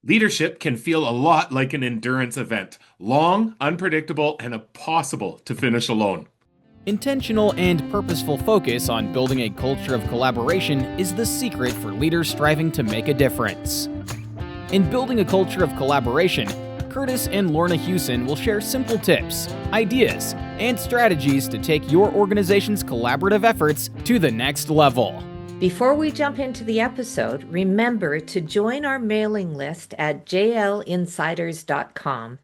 Leadership can feel a lot like an endurance event, long, unpredictable, and impossible to finish alone. Intentional and purposeful focus on building a culture of collaboration is the secret for leaders striving to make a difference. In building a culture of collaboration, Kurtis and Lorna Hewson will share simple tips, ideas, and strategies to take your organization's collaborative efforts to the next level. Before we jump into the episode, remember to join our mailing list at jlinsiders.com.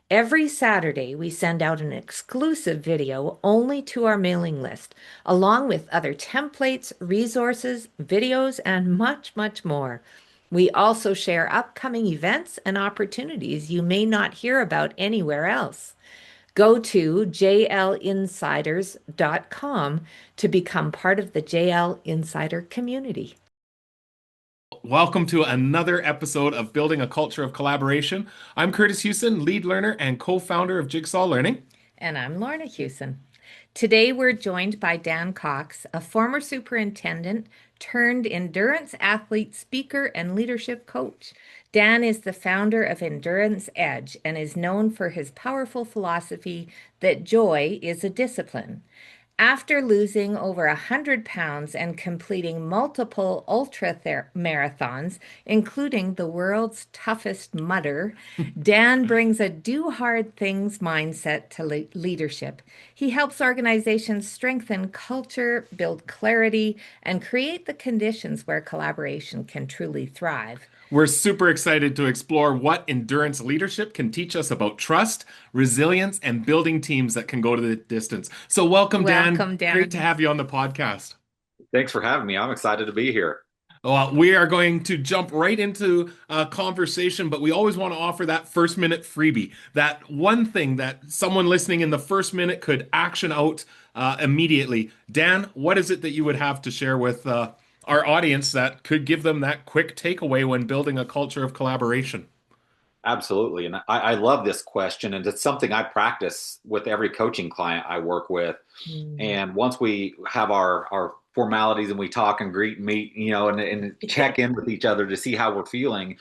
Every Saturday, we send out an exclusive video only to our mailing list, along with other templates, resources, videos, and much, much more. We also share upcoming events and opportunities you may not hear about anywhere else. Go to jlinsiders.com to become part of the JL Insider community. Welcome to another episode of Building a Culture of Collaboration. I'm Kurtis Hewson, lead learner and co-founder of Jigsaw Learning. And I'm Lorna Hewson. Today we're joined by Dan Cox, a former superintendent turned endurance athlete, speaker, and leadership coach. Dan is the founder of Endurance Edge and is known for his powerful philosophy that joy is a discipline. After losing over 100 pounds and completing multiple ultramarathons, including the world's toughest mudder, Dan brings a do hard things mindset to leadership. He helps organizations strengthen culture, build clarity, and create the conditions where collaboration can truly thrive. We're super excited to explore what endurance leadership can teach us about trust, resilience, and building teams that can go to the distance. So welcome, Dan. Welcome, Dan. Great to have you on the podcast. Thanks for having me. I'm excited to be here. Well, we are going to jump right into a conversation, but we always want to offer that first minute freebie, that one thing that someone listening in the first minute could action out immediately. Dan, what is it that you would have to share with our audience that could give them that quick takeaway when building a culture of collaboration? Absolutely. And I love this question. And it's something I practice with every coaching client I work with. And once we have our formalities and we talk and greet and meet, and check in with each other to see how we're feeling,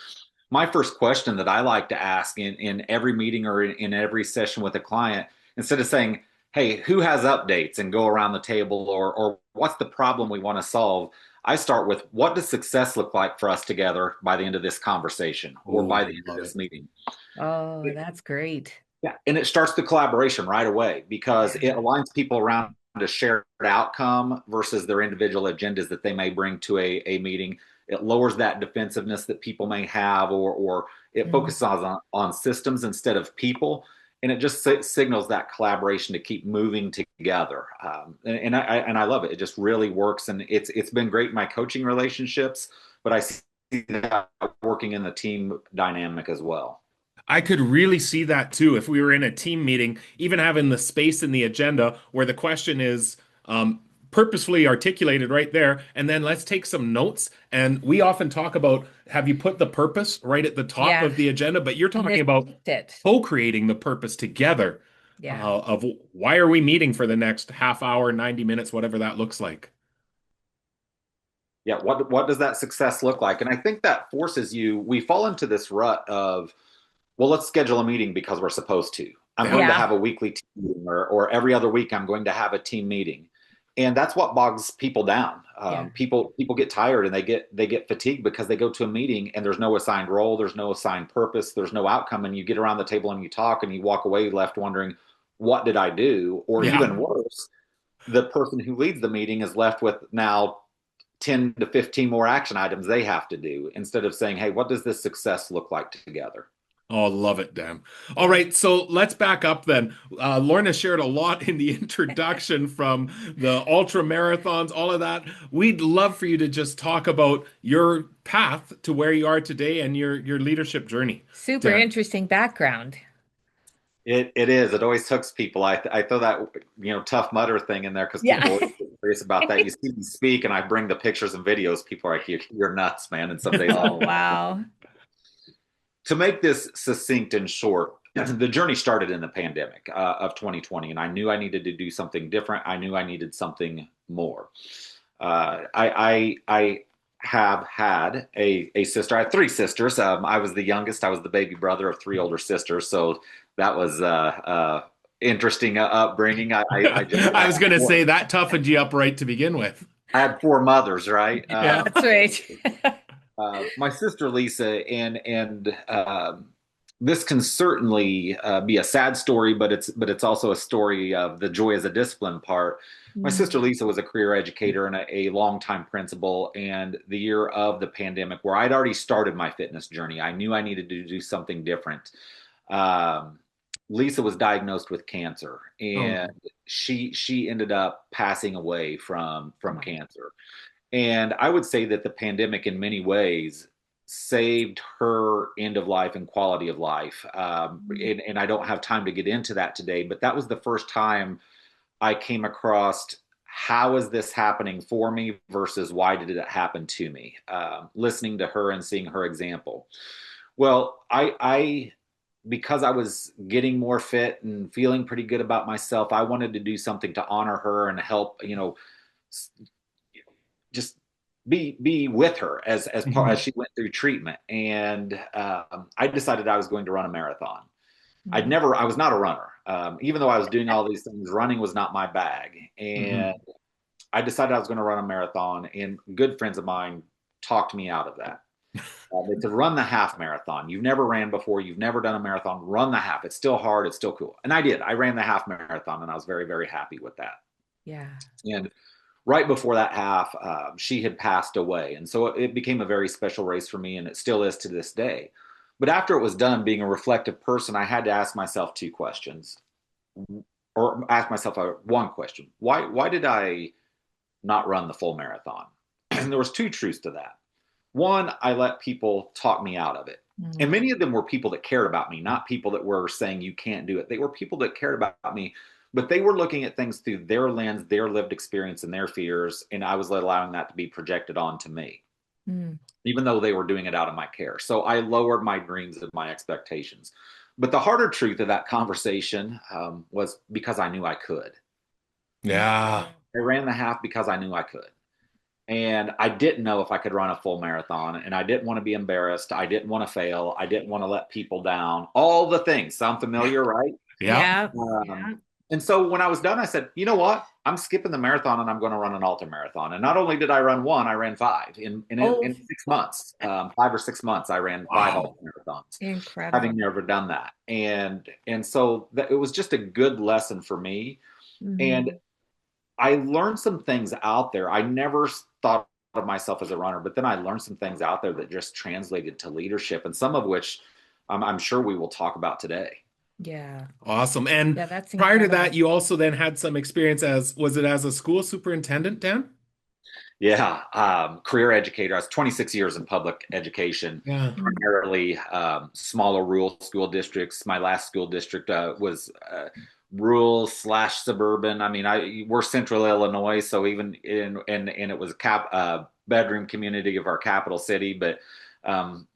my first question that I like to ask in every meeting or in every session with a client, instead of saying, hey, who has updates and go around the table, or what's the problem we want to solve, I start with, what does success look like for us together by the end of this conversation or by the end of this meeting? Oh, that's great. Yeah, and it starts the collaboration right away because it aligns people around a shared outcome versus their individual agendas that they may bring to a meeting. It lowers that defensiveness that people may have, or it focuses on systems instead of people. And it just signals that collaboration to keep moving together, and I love it. It just really works, and it's been great in my coaching relationships. But I see that working in the team dynamic as well. I could really see that too if we were in a team meeting, even having the space in the agenda where the question is purposefully articulated right there, and then let's take some notes. And we often talk about, have you put the purpose right at the top of the agenda? But you're talking about co-creating the purpose together of why are we meeting for the next half hour, 90 minutes, whatever that looks like. Yeah, what does that success look like? And I think that forces we fall into this rut of, well, let's schedule a meeting because we're supposed to. I'm going to have a weekly team meeting, or every other week I'm going to have a team meeting. And that's what bogs people down. People get tired and they get fatigued because they go to a meeting and there's no assigned role, there's no assigned purpose, there's no outcome, and you get around the table and you talk and you walk away left wondering, what did I do? Or even worse, the person who leads the meeting is left with now 10 to 15 more action items they have to do, instead of saying, hey, what does this success look like together? Oh, love it, Dan. All right, so let's back up then. Lorna shared a lot in the introduction from the ultra marathons, all of that. We'd love for you to just talk about your path to where you are today and your leadership journey. Super interesting background. It is. It always hooks people. I throw that tough mudder thing in there because people are always curious about that. You see me speak, and I bring the pictures and videos. People are like, "You're nuts, man!" And some days, oh wow. To make this succinct and short, the journey started in the pandemic of 2020, and I knew I needed to do something different. I knew I needed something more. I have had a sister. I had three sisters. I was the youngest. I was the baby brother of three older sisters. So that was interesting upbringing. I was going to say that toughened you up right to begin with. I had four mothers, right? Yeah. That's right. My sister Lisa, and this can certainly be a sad story, but it's also a story of the joy as a discipline part. My sister Lisa was a career educator and a longtime principal, and the year of the pandemic, where I'd already started my fitness journey, I knew I needed to do something different. Um, Lisa was diagnosed with cancer, Oh, and she ended up passing away from cancer. And I would say that the pandemic, in many ways, saved her end of life and quality of life. And I don't have time to get into that today, but that was the first time I came across how is this happening for me versus why did it happen to me? Listening to her and seeing her example. Well, I because I was getting more fit and feeling pretty good about myself, I wanted to do something to honor her and help, just be with her as part mhm. as she went through treatment. And I decided I was going to run a marathon. I was not a runner. Even though I was doing all these things, running was not my bag. And Mhm. I decided I was going to run a marathon, and good friends of mine talked me out of that. They said, run the half marathon. You've never ran before. You've never done a marathon. Run the half. It's still hard. It's still cool. And I did. I ran the half marathon, and I was very, very happy with that. Yeah. And right before that half, she had passed away. And so it became a very special race for me, and it still is to this day. But after it was done, being a reflective person, I had to ask myself two questions, or ask myself one question: Why did I not run the full marathon? And there was two truths to that. One, I let people talk me out of it. And Mm. many of them were people that cared about me, not people that were saying you can't do it. They were people that cared about me, but they were looking at things through their lens, their lived experience, and their fears. And I was allowing that to be projected onto me, Mm. even though they were doing it out of my care. So I lowered my dreams and my expectations. But the harder truth of that conversation was because I knew I could. Yeah. I ran the half because I knew I could. And I didn't know if I could run a full marathon, and I didn't want to be embarrassed. I didn't want to fail. I didn't want to let people down. All the things sound familiar, right? Yeah. Yeah. Um, Yeah. and so when I was done, I said, you know what? I'm skipping the marathon and I'm going to run an ultramarathon. And not only did I run one, I ran five Oh, in 6 months, 5 or 6 months. I ran five Wow. ultramarathons, incredible. having never done that. And so it was just a good lesson for me. And Hmm. I learned some things out there. I never thought of myself as a runner, but then I learned some things out there that just translated to leadership, and some of which I'm sure we will talk about today. Yeah. Awesome. And Yeah, that's prior to that, incredible. you also then had some experience was it as a school superintendent, Dan? Yeah, career educator. I was 26 years in public education, Yeah. Mm. primarily smaller rural school districts. My last school district was rural slash suburban. I mean, we're central Illinois, so even and it was a bedroom community of our capital city, but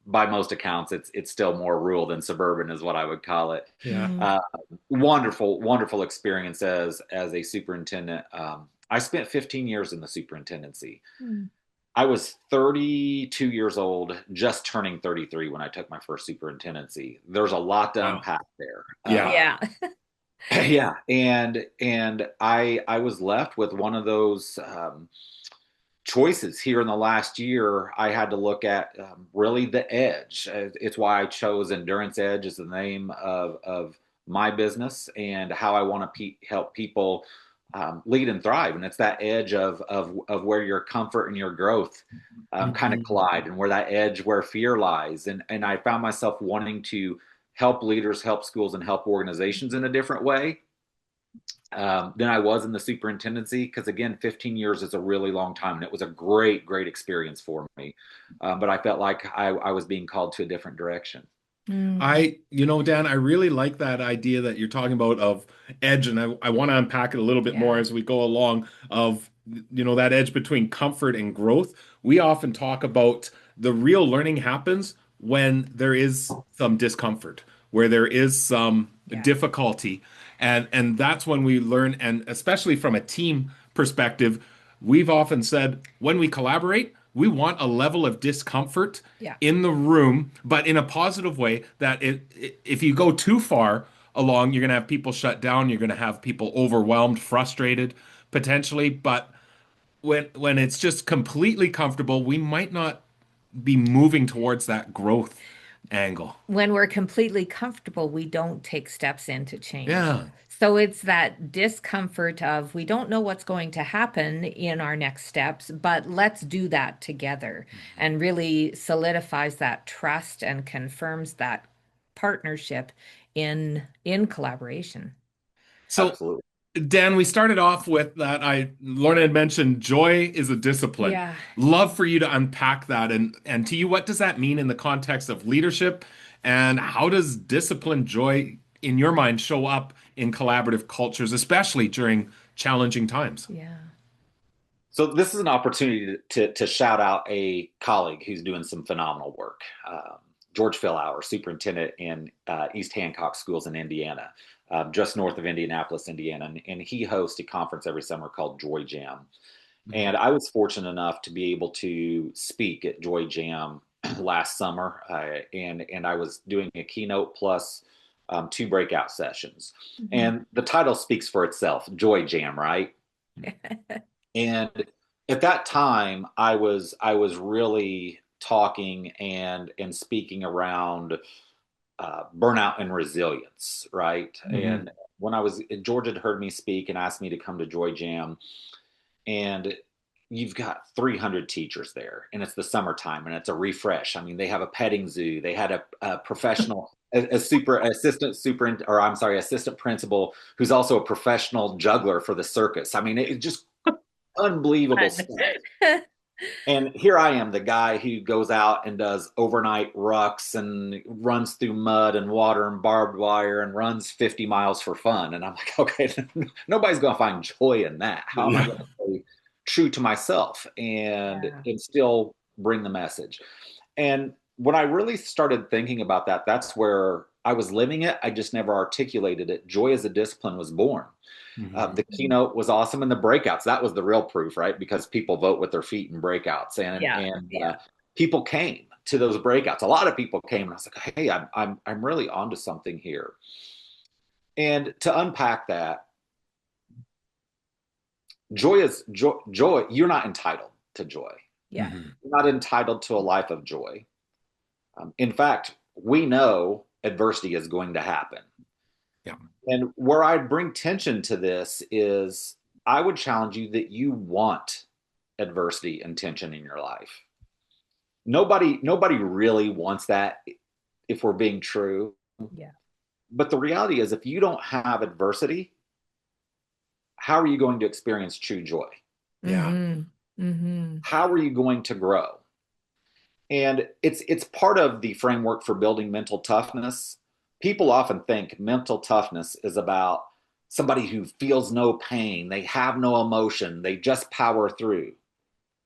by most accounts, it's still more rural than suburban, is what I would call it. Yeah. Mm. Uh, wonderful experience as a superintendent. I spent 15 years in the superintendency. Mm. I was 32 years old, just turning 33 when I took my first superintendency. There's a lot to Wow. unpack there. Yeah. Yeah. Yeah, and I was left with one of those choices here in the last year. I had to look at really the edge. It's why I chose Endurance Edge as the name of my business, and how I want to help people lead and thrive. And it's that edge of where your comfort and your growth kind of Mhm. collide, and where that edge where fear lies. And I found myself wanting to help leaders, help schools, and help organizations in a different way than I was in the superintendency. Because again, 15 years is a really long time, and it was a great experience for me. But I felt like I was being called to a different direction. Mm. Dan, I really like that idea that you're talking about of edge, and I want to unpack it a little bit more Yeah. as we go along of, that edge between comfort and growth. We often talk about the real learning happens when there is some discomfort, where there is some Yeah. difficulty. And that's when we learn, and especially from a team perspective, we've often said when we collaborate, we want a level of discomfort Yeah. in the room, but in a positive way that if you go too far along, you're going to have people shut down, you're going to have people overwhelmed, frustrated, potentially. But when it's just completely comfortable, we might not be moving towards that growth angle. When we're completely comfortable, we don't take steps into change. Yeah. So it's that discomfort of we don't know what's going to happen in our next steps, but let's do that together and really solidifies that trust and confirms that partnership in collaboration. So, Absolutely. Dan, we started off with that. Lorna had mentioned joy is a discipline. Yeah. Love for you to unpack that. And to you, what does that mean in the context of leadership? And how does discipline joy, in your mind, show up in collaborative cultures, especially during challenging times? Yeah. So this is an opportunity to shout out a colleague who's doing some phenomenal work. George Philauer, superintendent in East Hancock schools in Indiana, just north of Indianapolis, Indiana. And he hosts a conference every summer called Joy Jam. And I was fortunate enough to be able to speak at Joy Jam last summer. And I was doing a keynote plus two breakout sessions. And the title speaks for itself, Joy Jam, right? And at that time, I was really talking and speaking around burnout and resilience, right? And when George had heard me speak and asked me to come to Joy Jam, and you've got 300 teachers there, and it's the summertime, and it's a refresh. I mean, they have a petting zoo. They had a professional, assistant principal who's also a professional juggler for the circus. I mean, it just unbelievable stuff. And here I am, the guy who goes out and does overnight rucks and runs through mud and water and barbed wire and runs 50 miles for fun. And I'm like, okay, nobody's going to find joy in that. How am I going to stay true to myself and still bring the message? And when I really started thinking about that, that's where I was living it. I just never articulated it. Joy as a discipline was born. The keynote was awesome, and the breakouts, that was the real proof, right? Because people vote with their feet in breakouts, and people came to those breakouts. A lot of people came, and I was like, hey, I'm really onto something here. And to unpack that, joy. You're not entitled to joy. Yeah. You're not entitled to a life of joy. In fact, we know adversity is going to happen. Yeah. And where I bring tension to this is I would challenge you that you want adversity and tension in your life. Nobody really wants that, if we're being true. Yeah. But the reality is, if you don't have adversity, how are you going to experience true joy? Yeah. How are you going to grow? And it's part of the framework for building mental toughness. People often think mental toughness is about somebody who feels no pain, they have no emotion, they just power through.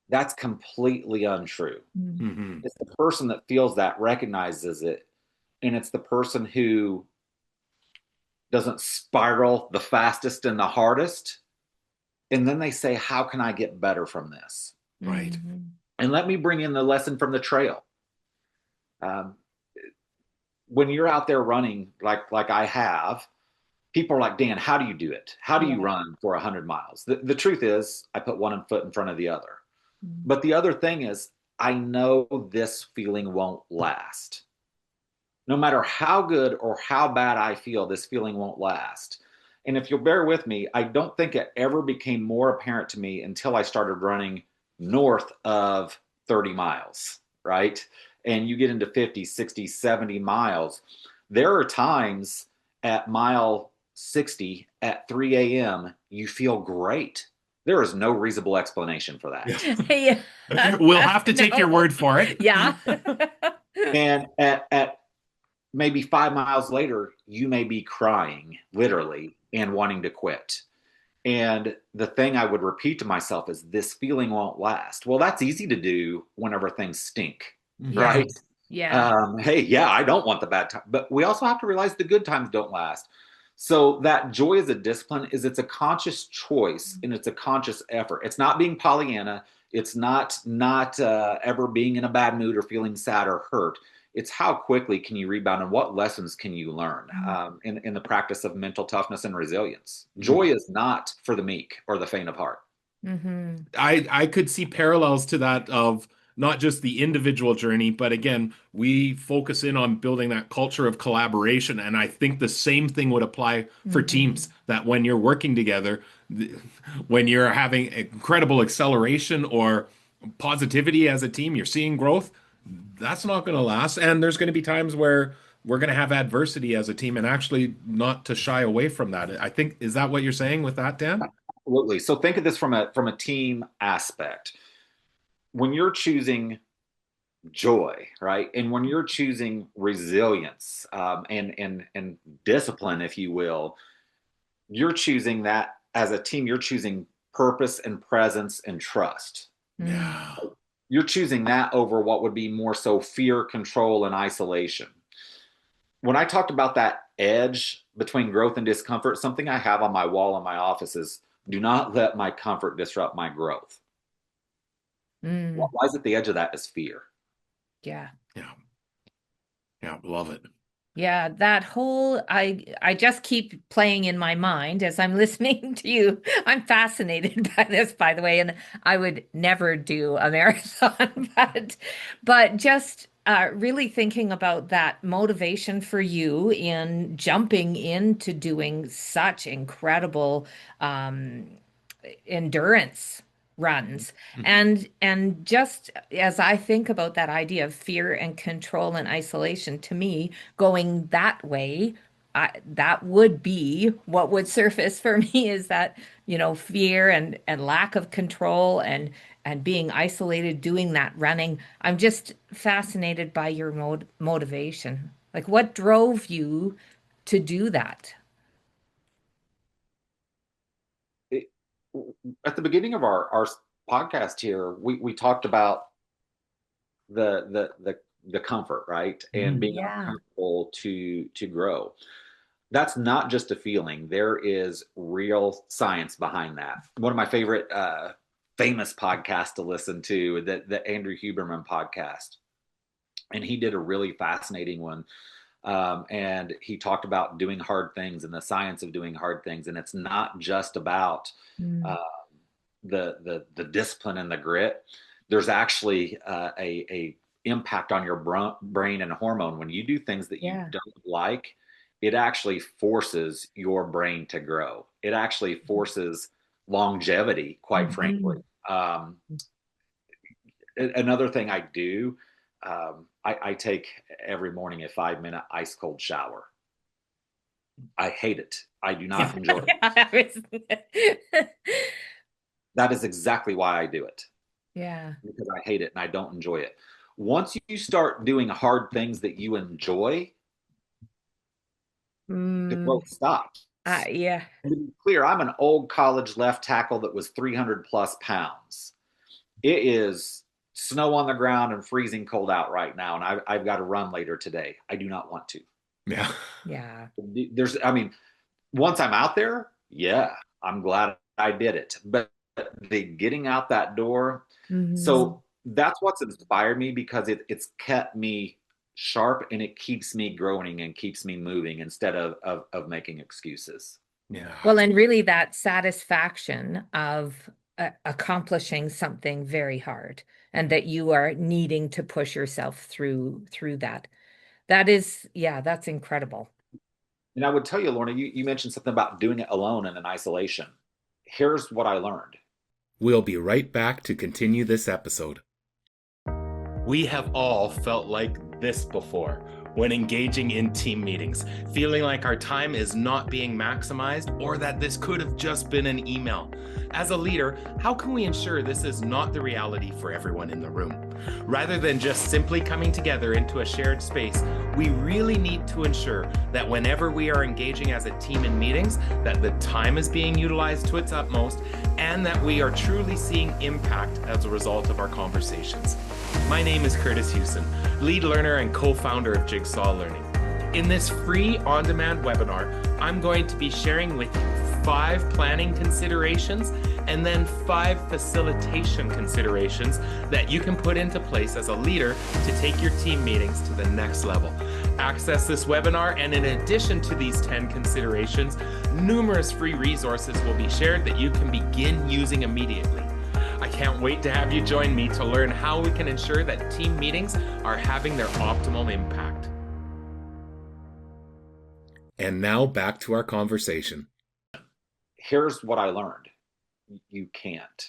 That's completely untrue. It's the person that feels that, recognizes it, and it's the person who doesn't spiral the fastest and the hardest. And then they say, how can I get better from this? Right. And let me bring in the lesson from the trail. When you're out there running like I have, people are like, Dan, how do you do it? How do you run for 100 miles? The truth is, I put one foot in front of the other. But the other thing is, I know this feeling won't last. No matter how good or how bad I feel, this feeling won't last. And if you'll bear with me, I don't think it ever became more apparent to me until I started running north of 30 miles, right? And you get into 50, 60, 70 miles. There are times at mile 60 at 3 a.m., you feel great. There is no reasonable explanation for that. We'll have to take your word for it. Yeah. And at maybe 5 miles later, you may be crying, literally, and wanting to quit. And the thing I would repeat to myself is, this feeling won't last. Well, that's easy to do whenever things stink, right? Yeah. Hey, yeah, I don't want the bad time. But we also have to realize the good times don't last. So that joy as a discipline it's a conscious choice, and it's a conscious effort. It's not being Pollyanna. It's not ever being in a bad mood or feeling sad or hurt. It's how quickly can you rebound and what lessons can you learn in the practice of mental toughness and resilience. Joy is not for the meek or the faint of heart. Mm-hmm. I could see parallels to that of not just the individual journey, but again, we focus in on building that culture of collaboration. And I think the same thing would apply for teams, that when you're working together, when you're having incredible acceleration or positivity as a team, you're seeing growth, that's not going to last. And there's going to be times where we're going to have adversity as a team, and actually not to shy away from that. I think, is that what you're saying with that, Dan? Absolutely. So think of this from a team aspect. When you're choosing joy, right, and when you're choosing resilience and discipline, if you will, you're choosing that as a team. You're choosing purpose and presence and trust. Yeah. You're choosing that over what would be more so fear, control, and isolation. When I talked about that edge between growth and discomfort, something I have on my wall in my office is, do not let my comfort disrupt my growth. What lies at the edge of that is fear. Yeah. Yeah, love it. Yeah, that whole, I just keep playing in my mind as I'm listening to you. I'm fascinated by this, by the way, and I would never do a marathon, but just really thinking about that motivation for you in jumping into doing such incredible endurance runs. And just as I think about that idea of fear and control and isolation, to me, going that way, that would be what would surface for me, is that, fear and lack of control and being isolated, doing that running. I'm just fascinated by your motivation. Like, what drove you to do that? At the beginning of our podcast here, we talked about the comfort, right, and being uncomfortable to grow. That's not just a feeling. There is real science behind that. One of my favorite famous podcasts to listen to, the Andrew Huberman podcast, and he did a really fascinating one. And he talked about doing hard things and the science of doing hard things. And it's not just about the discipline and the grit. There's actually a impact on your brain and hormone. When you do things that you don't like, it actually forces your brain to grow. It actually forces longevity, quite frankly. Another thing I do, I take every morning a 5-minute ice cold shower. I hate it. I do not enjoy it. That is exactly why I do it. Yeah. Because I hate it and I don't enjoy it. Once you start doing hard things that you enjoy, the growth stops. Yeah. And to be clear, I'm an old college left tackle that was 300 plus pounds. It is snow on the ground and freezing cold out right now, and I've got to run later today. I do not want to. Yeah. Once I'm out there, I'm glad I did it. But the getting out that door, so that's what's inspired me, because it's kept me sharp and it keeps me growing and keeps me moving instead of making excuses. Yeah. Well, and really that satisfaction of accomplishing something very hard, and that you are needing to push yourself through that. That is, that's incredible. And I would tell you, Lorna, you mentioned something about doing it alone and in isolation. Here's what I learned. We'll be right back to continue this episode. We have all felt like this before when engaging in team meetings, feeling like our time is not being maximized, or that this could have just been an email. As a leader, how can we ensure this is not the reality for everyone in the room? Rather than just simply coming together into a shared space, we really need to ensure that whenever we are engaging as a team in meetings, that the time is being utilized to its utmost, and that we are truly seeing impact as a result of our conversations. My name is Kurtis Hewson, lead learner and co-founder of Jigsaw Learning. In this free on-demand webinar, I'm going to be sharing with you 5 planning considerations and then 5 facilitation considerations that you can put into place as a leader to take your team meetings to the next level. Access this webinar, and in addition to these 10 considerations, numerous free resources will be shared that you can begin using immediately. I can't wait to have you join me to learn how we can ensure that team meetings are having their optimal impact. And now back to our conversation. Here's what I learned. You can't.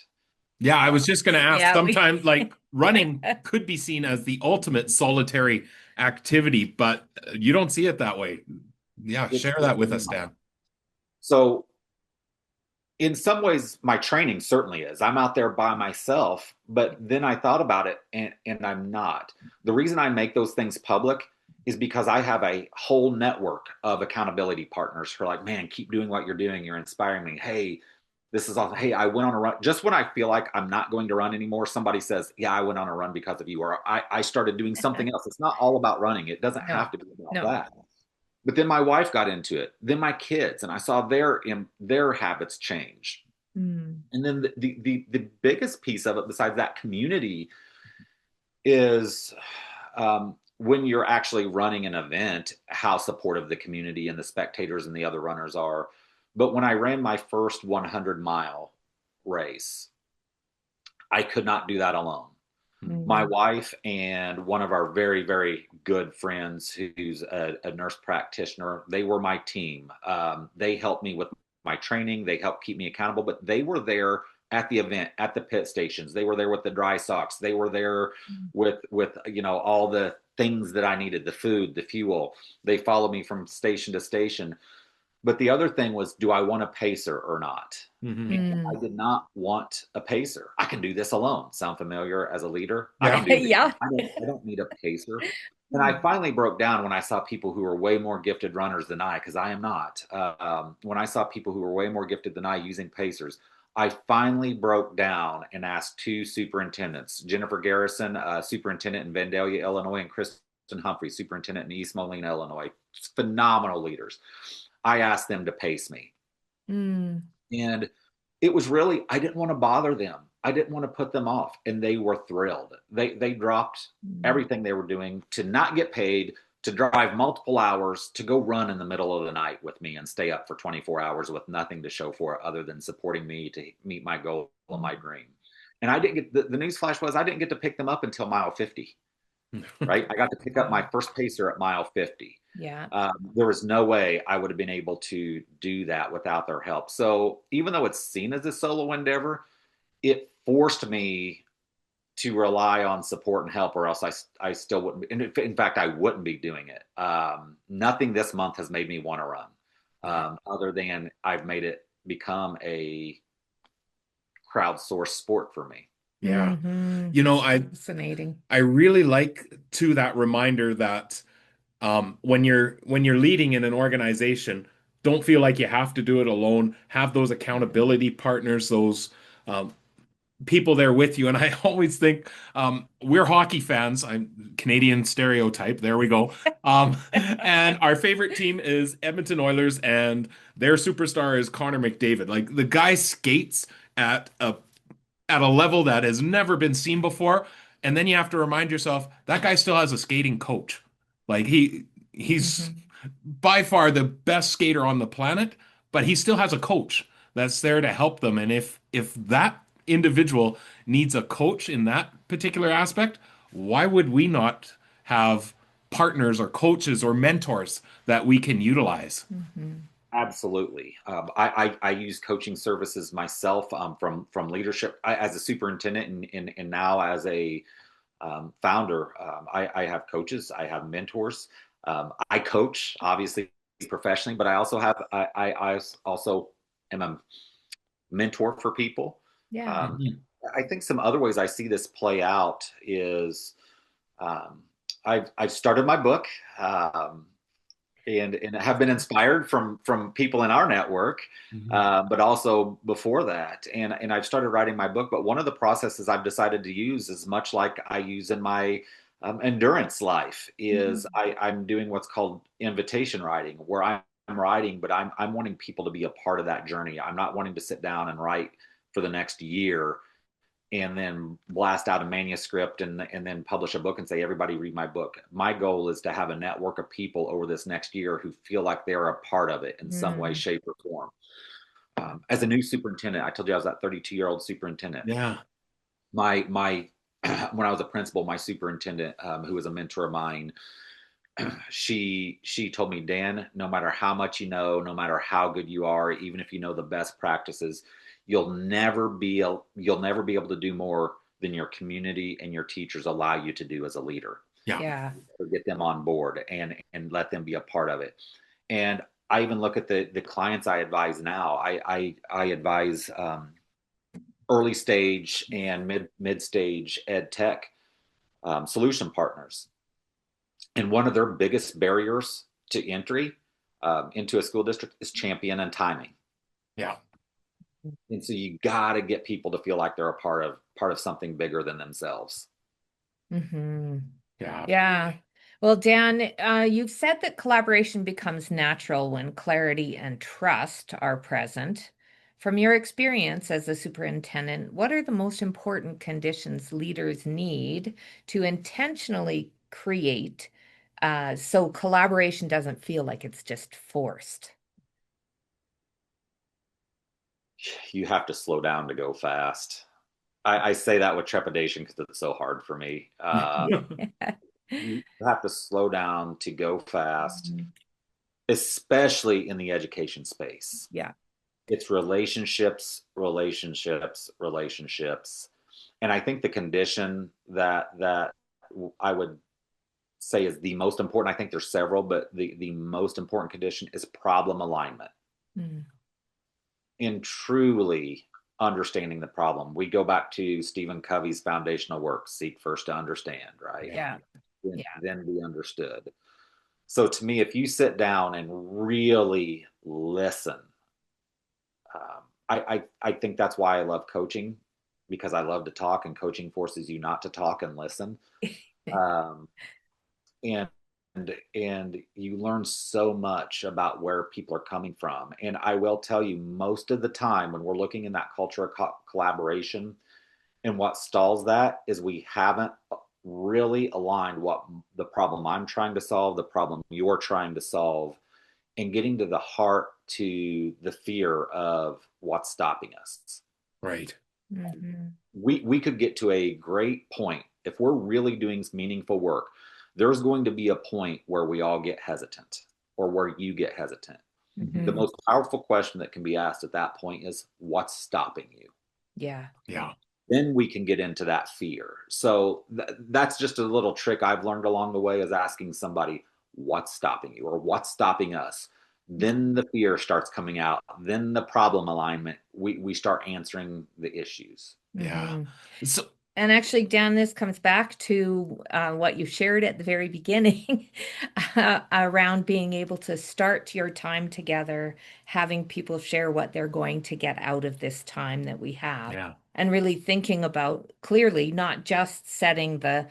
Yeah, I was just going to ask, sometimes like running could be seen as the ultimate solitary activity, but you don't see it that way. Yeah, share that with us, Dan. So in some ways, my training certainly is. I'm out there by myself, but then I thought about it and I'm not. The reason I make those things public is because I have a whole network of accountability partners who are like, man, keep doing what you're doing. You're inspiring me. Hey, this is awesome. Hey, I went on a run. Just when I feel like I'm not going to run anymore, somebody says, yeah, I went on a run because of you, or I started doing something else. It's not all about running. It doesn't have to be about that. But then my wife got into it. Then my kids, and I saw their habits change. And then the biggest piece of it, besides that community, is when you're actually running an event, how supportive the community and the spectators and the other runners are. But when I ran my first 100-mile race, I could not do that alone. My wife and one of our very, very good friends who's a nurse practitioner, they were my team. They helped me with my training. They helped keep me accountable, but they were there at the event, at the pit stations. They were there with the dry socks. They were there with all the things that I needed, the food, the fuel. They followed me from station to station. But the other thing was, do I want a pacer or not? And I did not want a pacer. I can do this alone. Sound familiar as a leader? I can do this. I don't need a pacer. And I finally broke down when I saw people who were way more gifted runners than I, because I am not. When I saw people who were way more gifted than I using pacers, I finally broke down and asked 2 superintendents, Jennifer Garrison, superintendent in Vandalia, Illinois, and Kristen Humphrey, superintendent in East Moline, Illinois. Phenomenal leaders. I asked them to pace me. And it was really, I didn't want to bother them. I didn't want to put them off. And they were thrilled. They dropped everything they were doing to not get paid, to drive multiple hours, to go run in the middle of the night with me and stay up for 24 hours with nothing to show for it other than supporting me to meet my goal and my dream. And I didn't get, the news flash was, I didn't get to pick them up until mile 50. Right? I got to pick up my first pacer at mile 50. There was no way I would have been able to do that without their help. So even though it's seen as a solo endeavor, it forced me to rely on support and help, or else I still wouldn't. In fact, I wouldn't be doing it. Nothing this month has made me want to run, other than I've made it become a crowdsourced sport for me. Yeah. Fascinating. I really like to that reminder that when you're leading in an organization, don't feel like you have to do it alone. Have those accountability partners, those people there with you. And I always think we're hockey fans. I'm Canadian stereotype. There we go. And our favorite team is Edmonton Oilers, and their superstar is Connor McDavid. Like, the guy skates at a level that has never been seen before. And then you have to remind yourself that guy still has a skating coach. Like, he's by far the best skater on the planet, but he still has a coach that's there to help them. And if that individual needs a coach in that particular aspect, why would we not have partners or coaches or mentors that we can utilize? Absolutely. I use coaching services myself, from leadership. As a superintendent and now as a founder, I have coaches, I have mentors. I coach, obviously, professionally, but I also have I also am a mentor for people. I think some other ways I see this play out is I've started my book. And have been inspired from people in our network, but also before that. And I've started writing my book. But one of the processes I've decided to use is much like I use in my endurance life is I'm doing what's called invitation writing, where I'm writing, but I'm wanting people to be a part of that journey. I'm not wanting to sit down and write for the next year and then blast out a manuscript and then publish a book and say, everybody read my book. My goal is to have a network of people over this next year who feel like they're a part of it in some way, shape, or form. As a new superintendent, I told you I was that 32-year-old superintendent. Yeah. My when I was a principal, my superintendent, who was a mentor of mine, she told me, Dan, no matter how much you know, no matter how good you are, even if you know the best practices, you'll never be able to do more than your community and your teachers allow you to do as a leader. Yeah. So get them on board and let them be a part of it. And I even look at the clients I advise now. I advise early stage and mid stage ed tech solution partners. And one of their biggest barriers to entry into a school district is champion and timing. Yeah. And so you got to get people to feel like they're a part of something bigger than themselves. Mm-hmm. Yeah. Yeah. Well, Dan, you've said that collaboration becomes natural when clarity and trust are present. From your experience as a superintendent, what are the most important conditions leaders need to intentionally create so collaboration doesn't feel like it's just forced? You have to slow down to go fast. I say that with trepidation because it's so hard for me. You have to slow down to go fast, especially in the education space. Yeah. It's relationships, relationships, relationships. And I think the condition that I would say is the most important, I think there's several, but the most important condition is problem alignment. In truly understanding the problem. We go back to Stephen Covey's foundational work, seek first to understand, right? Yeah. Then be understood. So to me, if you sit down and really listen, I think that's why I love coaching, because I love to talk, and coaching forces you not to talk and listen. um, and and you learn so much about where people are coming from. And I will tell you, most of the time when we're looking in that culture of collaboration, and what stalls that is we haven't really aligned what the problem I'm trying to solve, the problem you're trying to solve, and getting to the heart, to the fear of what's stopping us. Right. We could get to a great point if we're really doing meaningful work. There's going to be a point where we all get hesitant, or where you get hesitant. The most powerful question that can be asked at that point is, what's stopping you? Yeah. Yeah. Then we can get into that fear. So that's just a little trick I've learned along the way, is asking somebody, what's stopping you, or what's stopping us? Then the fear starts coming out. Then the problem alignment, we start answering the issues. Yeah. So, and actually, Dan, this comes back to what you shared at the very beginning around being able to start your time together, having people share what they're going to get out of this time that we have. Yeah. And really thinking about clearly, not just setting the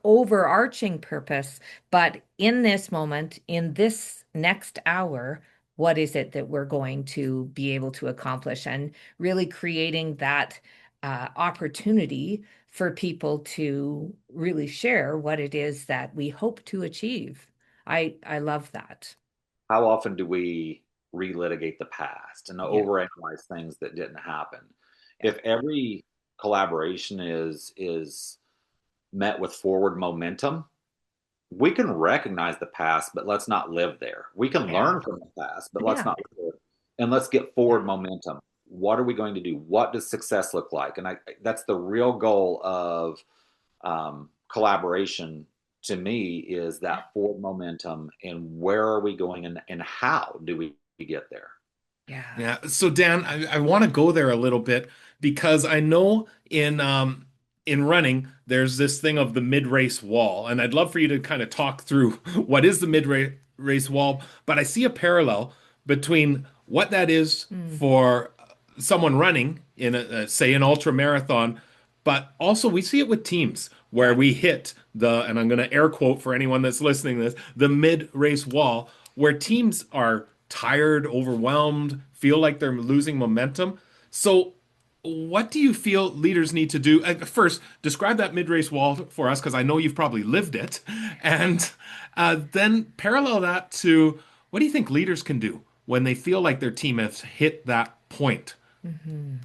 overarching purpose, but in this moment, in this next hour, what is it that we're going to be able to accomplish, and really creating that opportunity for people to really share what it is that we hope to achieve. I love that. How often do we relitigate the past and overanalyze things that didn't happen? If every collaboration is met with forward momentum, we can recognize the past, but let's not live there. We can learn from the past, but let's not live there. And let's get forward momentum. What are we going to do? What does success look like? And that's the real goal of collaboration to me, is that forward momentum, and where are we going, and how do we get there? Yeah. So Dan, I want to go there a little bit, because I know in running, there's this thing of the mid-race wall, and I'd love for you to kind of talk through what is the mid-race wall, but I see a parallel between what that is for someone running in say an ultra marathon, but also we see it with teams where we hit and I'm going to air quote for anyone that's listening to this, the mid-race wall, where teams are tired, overwhelmed, feel like they're losing momentum. So what do you feel leaders need to do? First, describe that mid-race wall for us, because I know you've probably lived it. And then parallel that to what do you think leaders can do when they feel like their team has hit that point? Mm-hmm.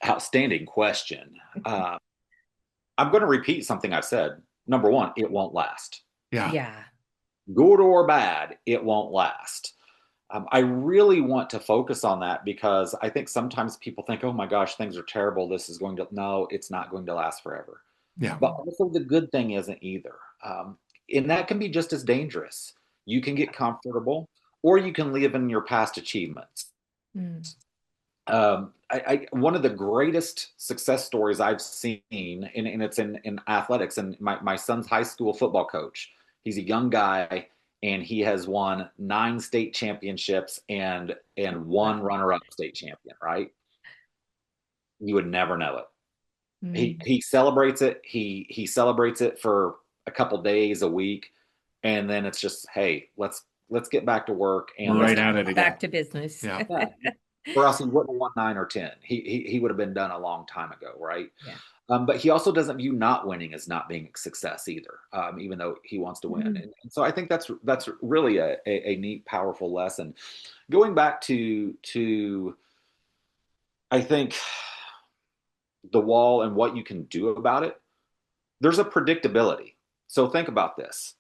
Outstanding question. I'm going to repeat something I've said. Number one, it won't last. Yeah. Yeah. Good or bad, it won't last. I really want to focus on that because I think sometimes people think, oh my gosh, things are terrible. This is going to, no, it's not going to last forever. Yeah. But also the good thing isn't either. And that can be just as dangerous. You can get comfortable or you can live in your past achievements. Mm. One of the greatest success stories I've seen, and it's in athletics, and my son's high school football coach, he's a young guy, and he has won 9 state championships and one runner-up state champion, right? You would never know it. Mm. He celebrates it. He celebrates it for a couple days, a week, and then it's just, hey, let's get back to work and Right at it again. Back to business. Yeah. For us, he wouldn't have won 9 or 10. He would have been done a long time ago, right? Yeah. But he also doesn't view not winning as not being a success either, even though he wants to win. Mm. And so I think that's really a neat, powerful lesson. Going back to I think the wall and what you can do about it. There's a predictability. So think about this.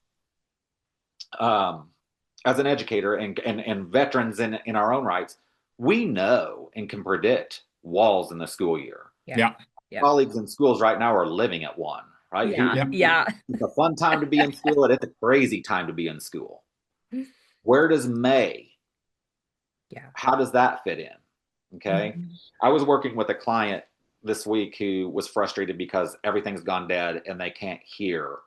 As an educator and veterans in our own rights, we know and can predict walls in the school year. Yeah. Yeah. Colleagues in schools right now are living at one, right? Yeah. It's a fun time to be in school, and it's a crazy time to be in school. Where does May? Yeah. How does that fit in? Okay. Mm-hmm. I was working with a client this week who was frustrated because everything's gone dead and they can't hear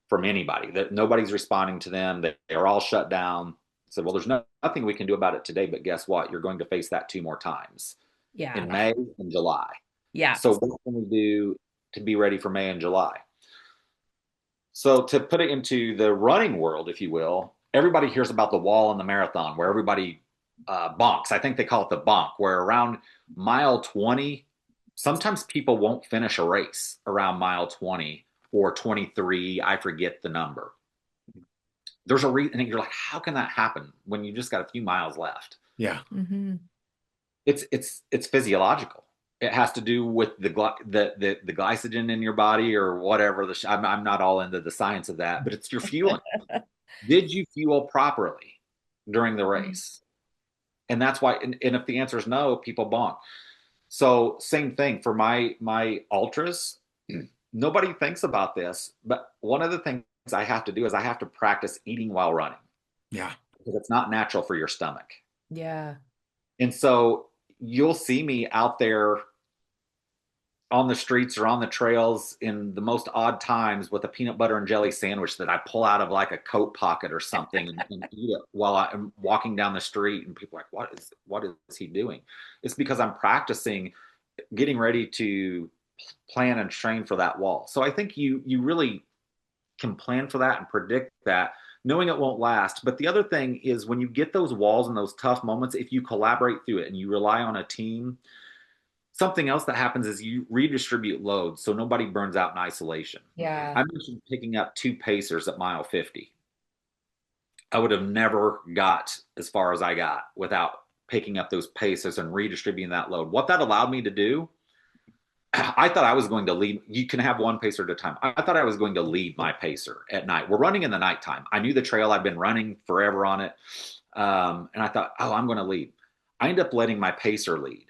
from anybody, that nobody's responding to them, that they're all shut down. I said, well, there's nothing we can do about it today, but guess what? You're going to face that 2 more times in May and July. Yeah. So what can we do to be ready for May and July? So to put it into the running world, if you will, everybody hears about the wall and the marathon where everybody bonks. I think they call it the bonk, where around mile 20, sometimes people won't finish a race around mile 20 or 23. I forget the number. There's a reason, and you're like, how can that happen when you just got a few miles left? Yeah. Mm-hmm. It's physiological. It has to do with the glycogen in your body or whatever. I'm not all into the science of that, but it's your fueling. Did you fuel properly during the race? And that's why. And if the answer is no, people bonk. So same thing for my ultras. Nobody thinks about this, but one of the things I have to do is I have to practice eating while running. Yeah. Because it's not natural for your stomach. Yeah. And so you'll see me out there on the streets or on the trails in the most odd times with a peanut butter and jelly sandwich that I pull out of like a coat pocket or something and eat it while I'm walking down the street. And people are like, what is he doing? It's because I'm practicing getting ready to plan and train for that wall. So I think you really can plan for that and predict that, knowing it won't last. But the other thing is when you get those walls and those tough moments, if you collaborate through it and you rely on a team, something else that happens is you redistribute loads so nobody burns out in isolation. Yeah. I mentioned picking up 2 pacers at mile 50. I would have never got as far as I got without picking up those pacers and redistributing that load. What that allowed me to do, I thought I was going to lead. You can have 1 pacer at a time. I thought I was going to lead my pacer at night. We're running in the nighttime. I knew the trail. I've been running forever on it. And I thought, I'm going to lead. I ended up letting my pacer lead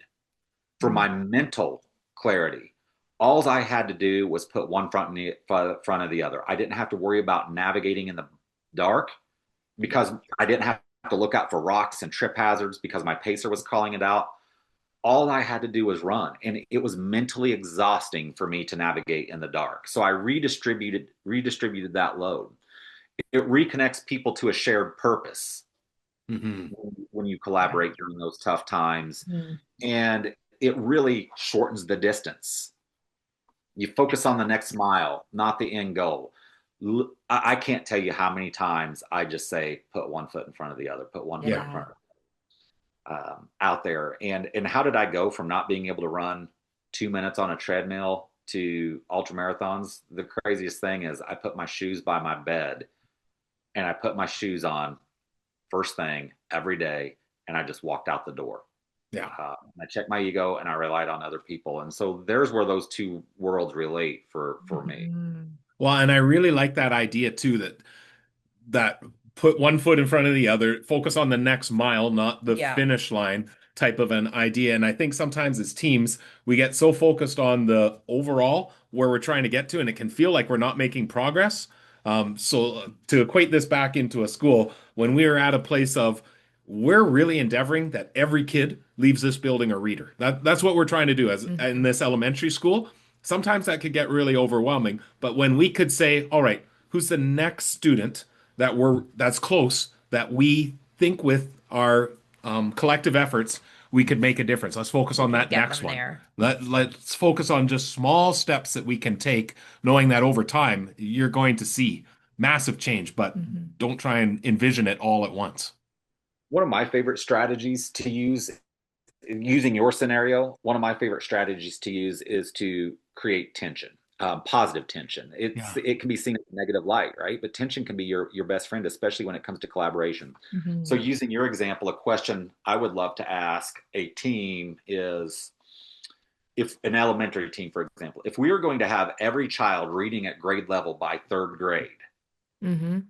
for my mental clarity. All I had to do was put one front of the other. I didn't have to worry about navigating in the dark because I didn't have to look out for rocks and trip hazards because my pacer was calling it out. All I had to do was run, and it was mentally exhausting for me to navigate in the dark. So I redistributed that load. It reconnects people to a shared purpose when you collaborate during those tough times, and it really shortens the distance. You focus on the next mile, not the end goal. I can't tell you how many times I just say, put one foot in front of the other, put one foot in front of the other. out there. And how did I go from not being able to run 2 minutes on a treadmill to ultramarathons? The craziest thing is I put my shoes by my bed and I put my shoes on first thing every day, and I just walked out the door. Yeah. I checked my ego and I relied on other people. And so there's where those two worlds relate for me. Well, and I really like that idea too, that put one foot in front of the other, focus on the next mile, not the finish line type of an idea. And I think sometimes as teams, we get so focused on the overall where we're trying to get to, and it can feel like we're not making progress. So to equate this back into a school, when we are at a place of we're really endeavoring that every kid leaves this building a reader. That's what we're trying to do as in this elementary school. Sometimes that could get really overwhelming, but when we could say, all right, who's the next student that's close, that we think with our collective efforts we could make a difference. Let's focus on that next one. Let's focus on just small steps that we can take, knowing that over time you're going to see massive change, but don't try and envision it all at once. One of my favorite strategies to use, using your scenario, one of my favorite strategies to use is to create tension. Positive tension. It can be seen as a negative light, right? But tension can be your best friend, especially when it comes to collaboration. So using your example, a question I would love to ask a team is, if an elementary team, for example, if we were going to have every child reading at grade level by third grade,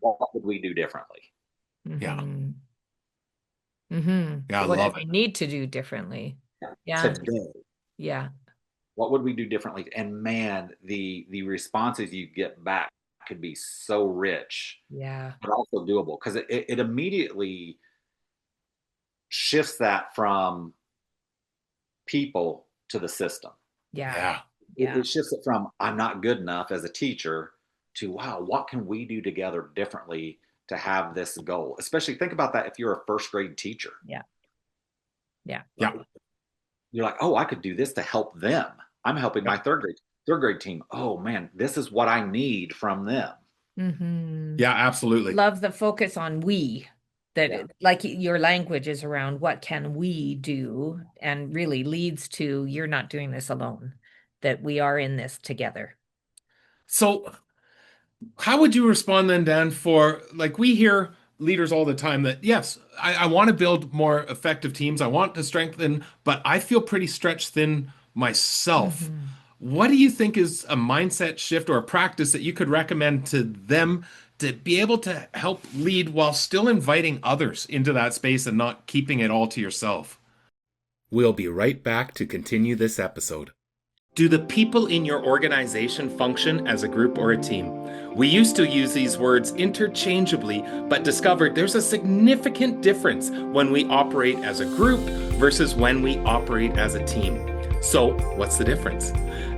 what would we do differently? Yeah. Yeah, what do we need to do differently? Yeah. Today. Yeah. What would we do differently? And man, the responses you get back could be so rich, but also doable, because it immediately shifts that from people to the system. It shifts it from I'm not good enough as a teacher to, wow, what can we do together differently to have this goal? Especially think about that if you're a first grade teacher. You're like, oh, I could do this to help them. I'm helping my third grade team. Oh man, this is what I need from them. Yeah, absolutely. Love the focus on we, that like your language is around what can we do, and really leads to you're not doing this alone, that we are in this together. So how would you respond then, Dan, for, like, we hear leaders all the time that, yes, I want to build more effective teams. I want to strengthen, but I feel pretty stretched thin myself. What do you think is a mindset shift or a practice that you could recommend to them to be able to help lead while still inviting others into that space and not keeping it all to yourself? We'll be right back to continue this episode. Do the people in your organization function as a group or a team? We used to use these words interchangeably, but discovered there's a significant difference when we operate as a group versus when we operate as a team. So, what's the difference?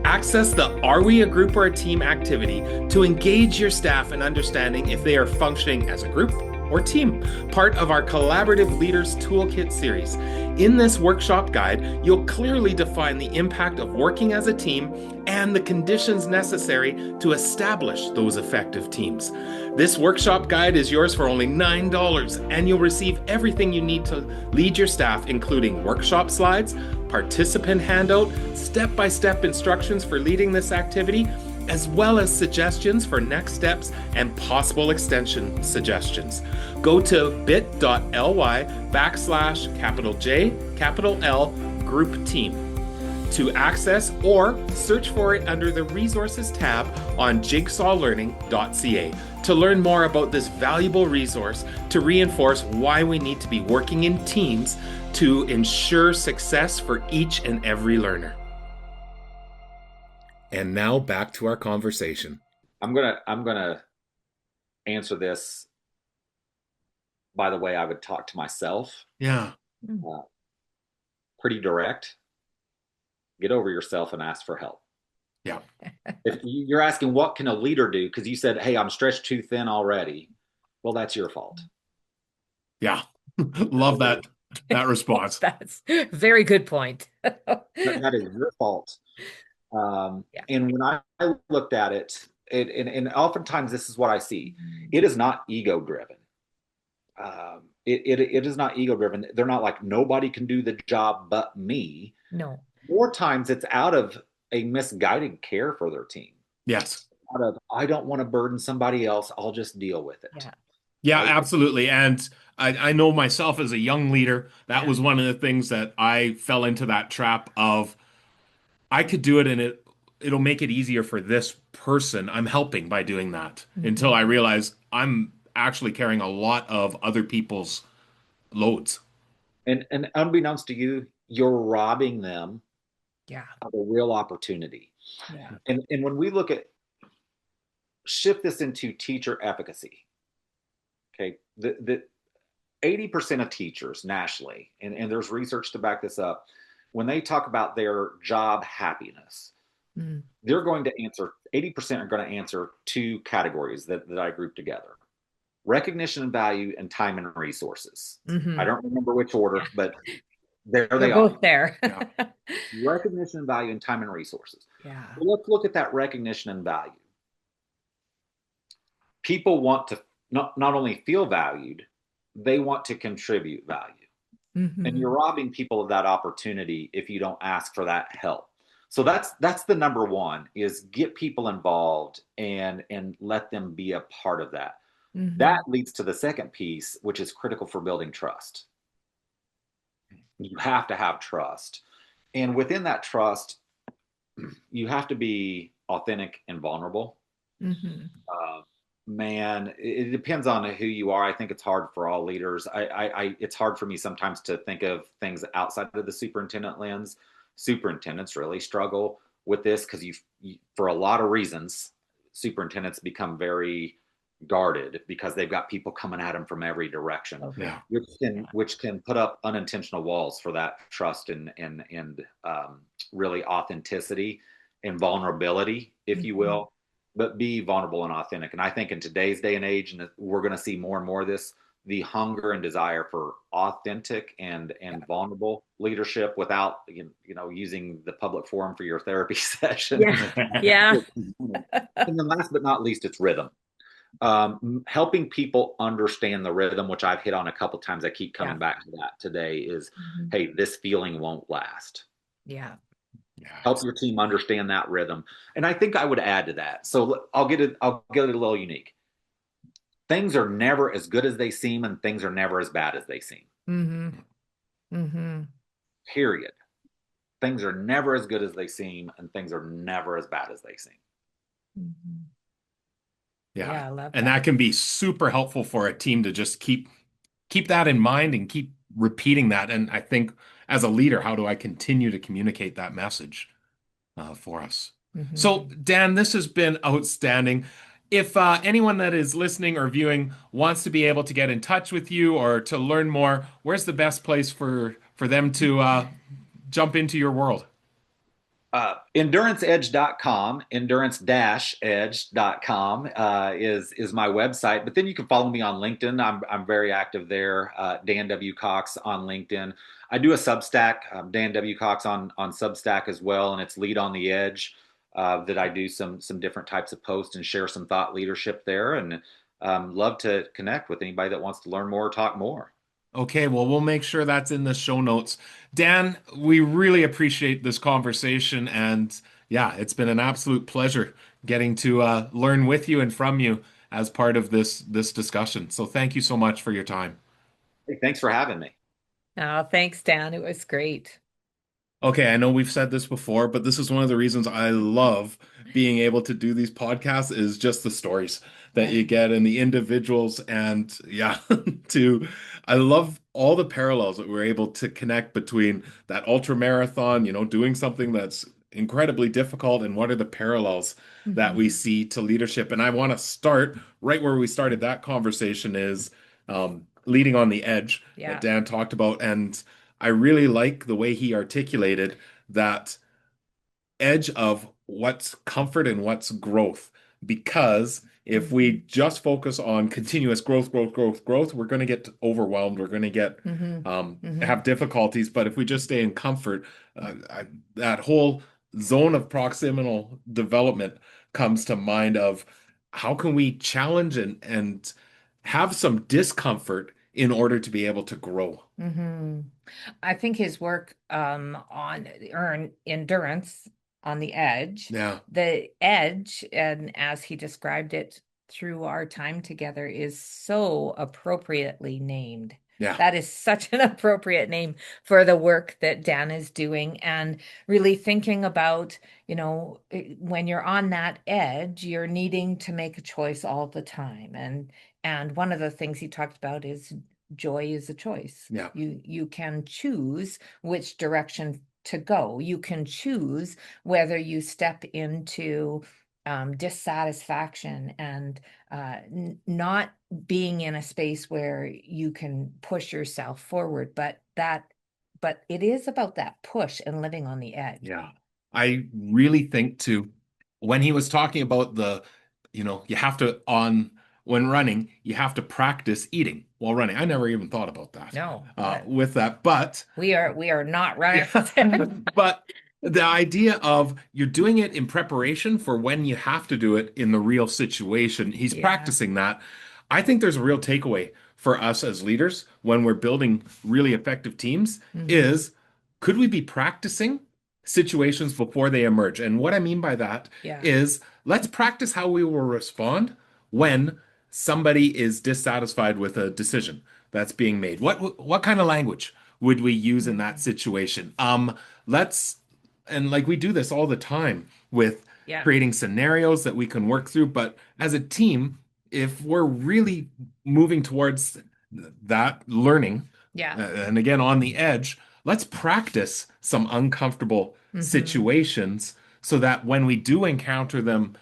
Access the Are We a Group or a Team activity to engage your staff in understanding if they are functioning as a group or team, part of our Collaborative Leaders Toolkit series. In this workshop guide, you'll clearly define the impact of working as a team and the conditions necessary to establish those effective teams. This workshop guide is yours for only $9, and you'll receive everything you need to lead your staff, including workshop slides, participant handout, step-by-step instructions for leading this activity, as well as suggestions for next steps and possible extension suggestions. Go to bit.ly/J group team to access, or search for it under the resources tab on jigsawlearning.ca to learn more about this valuable resource to reinforce why we need to be working in teams to ensure success for each and every learner. And now back to our conversation. I'm gonna answer this by the way I would talk to myself. Pretty direct. Get over yourself and ask for help. If you're asking what can a leader do, because you said, hey, I'm stretched too thin already, well, that's your fault. Love that response. That's a very good point. That is your fault. And when I looked at it, and oftentimes this is what I see, it is not ego driven. it is not ego driven. They're not like nobody can do the job but me. No. More times it's out of a misguided care for their team. Yes. Out of I don't want to burden somebody else. I'll just deal with it. Yeah. Yeah, Right. absolutely. And I know myself as a young leader, that Yeah. was one of the things that I fell into that trap of I could do it and it'll make it easier for this person. I'm helping by doing that until Hmm. I realize I'm actually carrying a lot of other people's loads. And unbeknownst to you, you're robbing them Yeah. of a real opportunity. Yeah. And when we look at shift this into teacher efficacy, okay, the 80% of teachers nationally, and there's research to back this up, when they talk about their job happiness, Mm. they're going to answer 80% are going to answer two categories that I group together: recognition and value, and time and resources. I Hmm. don't remember which order, but there They're they are: both there. Yeah. recognition and value, and time and resources. Yeah. So let's look at that recognition and value. People want to not only feel valued, they want to contribute value. And Hmm. you're robbing people of that opportunity if you don't ask for that help. So that's the number one, is get people involved and let them be a part of that. Hmm. That leads to the second piece, which is critical for building trust. You have to have trust. And within that trust, you have to be authentic and vulnerable. Hmm. Uh, Man, it depends on who you are. I think it's hard for all leaders. It's hard for me sometimes to think of things outside of the superintendent lens. Superintendents really struggle with this because for a lot of reasons, superintendents become very guarded because they've got people coming at them from every direction, Okay. Yeah. which can put up unintentional walls for that trust and really authenticity and vulnerability, if you Hmm. will, but be vulnerable and authentic. And I think in today's day and age, and we're going to see more and more of this, the hunger and desire for authentic and vulnerable leadership without using the public forum for your therapy session. Yeah. Yeah. And then last but not least, it's rhythm. Helping people understand the rhythm, which I've hit on a couple times. I keep Yeah. coming back to that today. Is Hmm. hey, this feeling won't last. Yeah. Help your team understand that rhythm. And I think I would add to that. So I'll get it a little unique. Things are never as good as they seem, and things are never as bad as they seem. Hmm. Hmm. Period. Things are never as good as they seem, and things are never as bad as they seem. Hmm. Yeah. Yeah, I love And that. that can be super helpful for a team to just keep that in mind and keep repeating that. And I think as a leader, how do I continue to communicate that message for us? So, Hmm. Dan, this has been outstanding. If anyone that is listening or viewing wants to be able to get in touch with you or to learn more, where's the best place for them to jump into your world? EnduranceEdge.com, endurance-edge.com is my website. But then you can follow me on LinkedIn. I'm very active there. Dan W. Cox on LinkedIn. I do a Substack, Dan W. Cox on Substack as well, and it's Lead on the Edge. That I do some different types of posts and share some thought leadership there, and love to connect with anybody that wants to learn more or talk more. Okay, well, we'll make sure that's in the show notes. Dan, we really appreciate this conversation. And yeah, it's been an absolute pleasure getting to learn with you and from you as part of this discussion. So thank you so much for your time. Hey, thanks for having me. Oh, thanks, Dan. It was great. Okay, I know we've said this before, but this is one of the reasons I love being able to do these podcasts is just the stories that Yeah. you get and the individuals and yeah, to I love all the parallels that we're able to connect between that ultra marathon, doing something that's incredibly difficult and what are the parallels that we Hmm. see to leadership. And I want to start right where we started that conversation is leading on the edge that Yeah. Dan talked about. And I really like the way he articulated that edge of what's comfort and what's growth. Because if we Hmm. just focus on continuous growth, growth, growth, growth, we're going to get overwhelmed. We're going to get Hmm. Hmm. have difficulties. But if we just stay in comfort, that whole zone of proximal development comes to mind of how can we challenge and have some discomfort in order to be able to grow. Hmm. I think his work on earn endurance on Yeah. the edge, and as he described it through our time together, is so appropriately named. Yeah. That is such an appropriate name for the work that Dan is doing, and really thinking about, when you're on that edge, you're needing to make a choice all the time. And one of the things he talked about is joy is a choice. Yeah. You can choose which direction to go. You can choose whether you step into dissatisfaction and not being in a space where you can push yourself forward, but it is about that push and living on the edge. Yeah. I really think too, when he was talking about you have to, when running, you have to practice eating while running. I never even thought about that No, with that. But we are not running. yeah. But the idea of you're doing it in preparation for when you have to do it in the real situation, he's Yeah. practicing that. I think there's a real takeaway for us as leaders when we're building really effective teams Hmm. is could we be practicing situations before they emerge? And what I mean by that Yeah. is let's practice how we will respond when somebody is dissatisfied with a decision that's being made. What kind of language would we use in that Mhm. situation? Let's and like we do this all the time with Yeah. creating scenarios that we can work through, but as a team, if we're really moving towards that learning, Yeah. and again on the edge, let's practice some uncomfortable Hmm. situations so that when we do encounter them,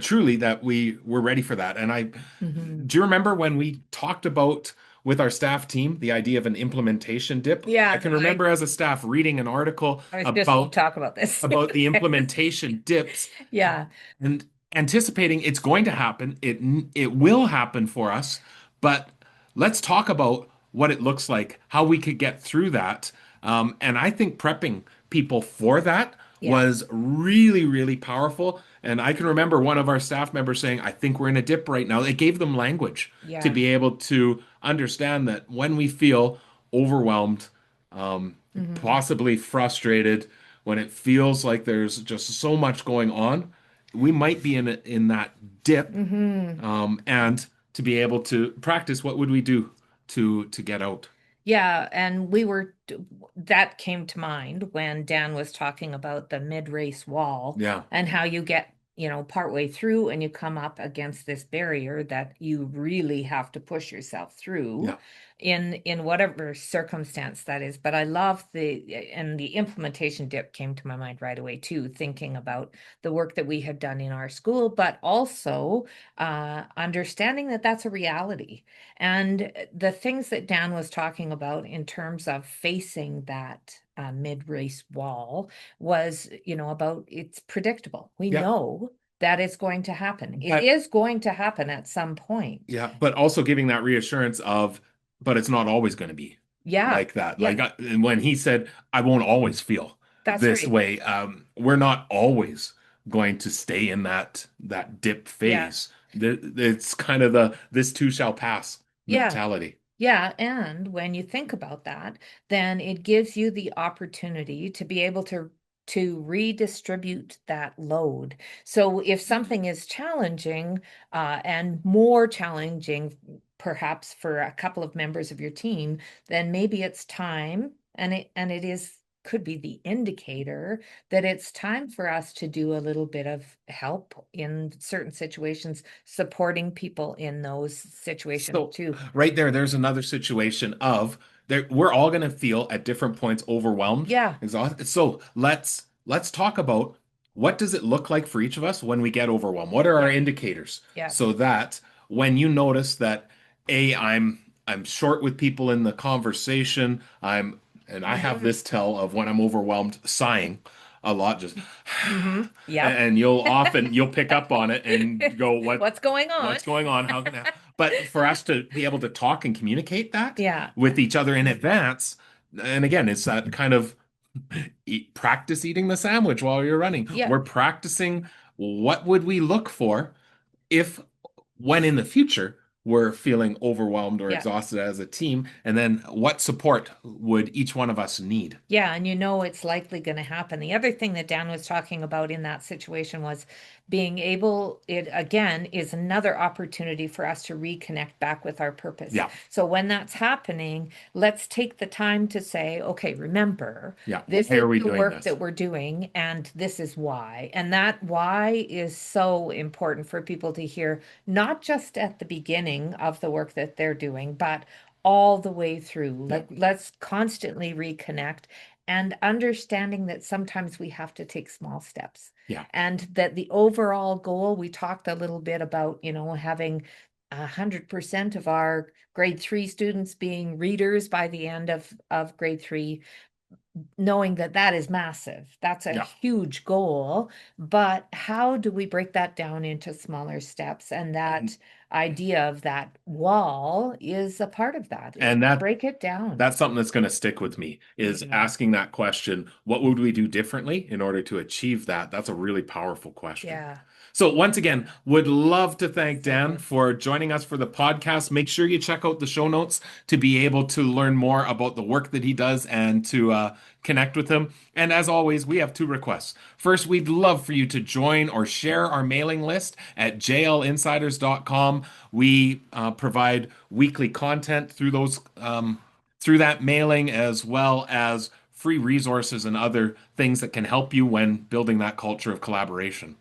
truly that we're ready for that. And I Hmm. do you remember when we talked about with our staff team the idea of an implementation dip? I Yeah, can remember as a staff reading an article I was just going to about talk about this. the implementation dips Yeah. and anticipating it's going to happen. It will happen for us, but let's talk about what it looks like, how we could get through that. And I think prepping people for that Yeah. was really, really powerful. And I can remember one of our staff members saying, I think we're in a dip right now. It gave them language to Yeah. be able to understand that when we feel overwhelmed, Hmm. possibly frustrated, when it feels like there's just so much going on, we might be in that dip, Hmm. and to be able to practice, what would we do to get out? Yeah, and that came to mind when Dan was talking about the mid-race wall Yeah, and how you get, partway through and you come up against this barrier that you really have to push yourself through yeah, in whatever circumstance that is. But I love and the implementation dip came to my mind right away too, thinking about the work that we had done in our school, but also understanding that that's a reality. And the things that Dan was talking about in terms of facing that mid-race wall was, about it's predictable. We yeah. know that it's going to happen. It But is going to happen at some point. yeah, but also giving that reassurance of, but it's not always going to be Yeah. like that. Yeah. And when he said, I won't always feel That's this right. way, we're not always going to stay in that dip Yeah. phase. It's kind of the this too shall pass Yeah. mentality. Yeah, and when you think about that, then it gives you the opportunity to be able to redistribute that load. So if something is challenging, and more challenging, perhaps for a couple of members of your team, then maybe it's time, and it is could be the indicator that it's time for us to do a little bit of help in certain situations, supporting people in those situations So too. right there, there's another situation of there we're all going to feel at different points overwhelmed, Yeah. exhausted. So let's talk about what does it look like for each of us when we get overwhelmed? What are our Yeah. indicators Yeah. so that when you notice that I'm short with people in the conversation, and I have Hmm. this tell of when I'm overwhelmed, sighing a lot, just Hmm. Yep. and you'll pick up on it and go, What's going on? what's going on? How can I? But for us to be able to talk and communicate that Yeah. with each other in advance, and again, it's that kind of practice eating the sandwich while you're running. Yeah. We're practicing what would we look for if, when in the future, we're feeling overwhelmed or Yeah. exhausted as a team, and then what support would each one of us need? Yeah, and it's likely going to happen. The other thing that Dan was talking about in that situation was being able, it again is another opportunity for us to reconnect back with our purpose. Yeah. So when that's happening, let's take the time to say, okay, remember, this Why is are we the doing work this? that we're doing, and this is why. And that why is so important for people to hear, not just at the beginning of the work that they're doing, but all the way through. Let's constantly reconnect, and understanding that sometimes we have to take small steps. Yeah. And that the overall goal, we talked a little bit about, having 100% of our grade 3 students being readers by the end of grade 3, knowing that that is massive. That's a huge goal, but how do we break that down into smaller steps? And that idea of that wall is a part of that. And that break it down. That's something that's going to stick with me, is asking that question, what would we do differently in order to achieve that? That's a really powerful question. Yeah. So once again, would love to thank Dan for joining us for the podcast. Make sure you check out the show notes to be able to learn more about the work that he does and to connect with him. And as always, we have 2 requests. First, we'd love for you to join or share our mailing list at jlinsiders.com. We provide weekly content through those through that mailing, as well as free resources and other things that can help you when building that culture of collaboration.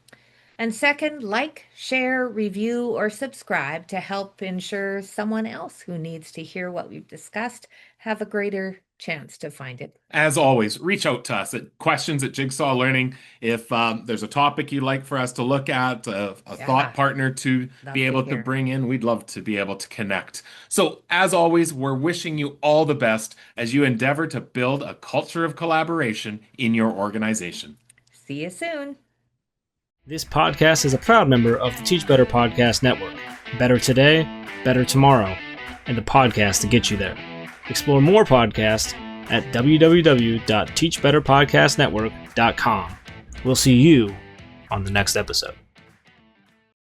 And second, like, share, review, or subscribe to help ensure someone else who needs to hear what we've discussed have a greater chance to find it. As always, reach out to us at questions@Jigsaw Learning. If there's a topic you'd like for us to look at, a thought partner to be able to bring in, we'd love to be able to connect. So as always, we're wishing you all the best as you endeavor to build a culture of collaboration in your organization. See you soon. This podcast is a proud member of the Teach Better Podcast Network. Better today, better tomorrow, and the podcast to get you there. Explore more podcasts at www.teachbetterpodcastnetwork.com. We'll see you on the next episode.